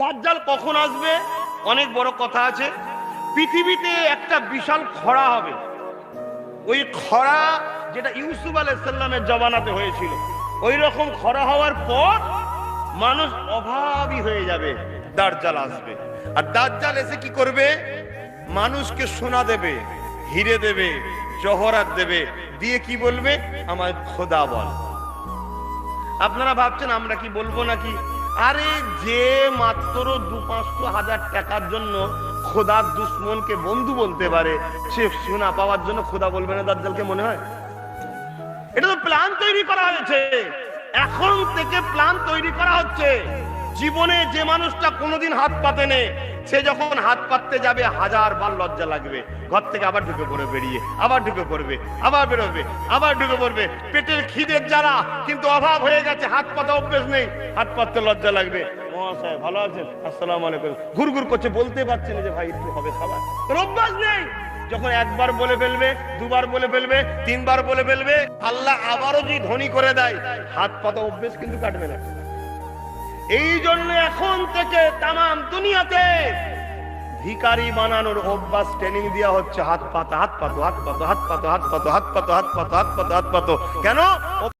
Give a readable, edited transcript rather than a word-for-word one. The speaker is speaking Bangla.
দাজ্জাল কখন আসবে? অনেক বড় কথা আছে। পৃথিবীতে একটা বিশাল খরা হবে। ওই খরা যেটা ইউসুফ আলাইহিস সালামের জমানাতে হয়েছিল, ওই রকম খরা হওয়ার পর মানুষ অভাবী হয়ে যাবে। দাজ্জাল আসবে, আর দাজ্জাল এসে কি করবে? মানুষকে সোনা দেবে, হিরে দেবে, জহরাত দেবে, দিয়ে কি বলবে? আমার খোদা বল। আপনারা ভাবছেন আমরা কি বলবো নাকি? আরে যে মাত্র 200-500 টাকার জন্য খোদার দুশ্মনকে বন্ধু বলতে পারে, সে সোনা পাওয়ার জন্য খোদা বলবে না দাজ্জালকে? মনে হয় এটা তো প্ল্যান তৈরি করা হয়েছে। এখন থেকে প্ল্যান তৈরি করা হচ্ছে। জীবনে যে মানুষটা কোনোদিন হাত পাতেনি, সে যখন হাত পাততে যাবে 1000 বার লজ্জা লাগবে। ঘর থেকে আবার ঢুকে পড়বে, বেরিয়ে আবার ঢুকে পড়বে, আবার বেরোবে, আবার ঢুকে পড়বে। পেটের খিদের জ্বালা, কিন্তু অভাব হয়ে গেছে, হাত পাতা অভ্যেস নেই, হাত পাততে লজ্জা লাগবে। মহাশয় ভালো আছেন? আসসালামু আলাইকুম। ঘুরঘুর করছে, বলতে পারছে না যে ভাই একটু হবে খাবার, অভ্যাস নেই। যখন একবার বলে ফেলবে, দুবার বলে ফেলবে, 3 বার বলে ফেলবে, আল্লাহ আবারও যদি ধনী করে দেয়, হাত পাতা অভ্যেস কিন্তু কাটবে না। এই জন্য এখন থেকে তামাম দুনিয়াতে ভিখারি বানানোর অভ্যাস ট্রেনিং দেওয়া হচ্ছে। হাত পাতো, হাত পাতো, হাত পাতো, হাত পাতো, হাত পাতো, হাত পাতো, হাত পাতো, হাত পাতো, হাত পাতো। কেন?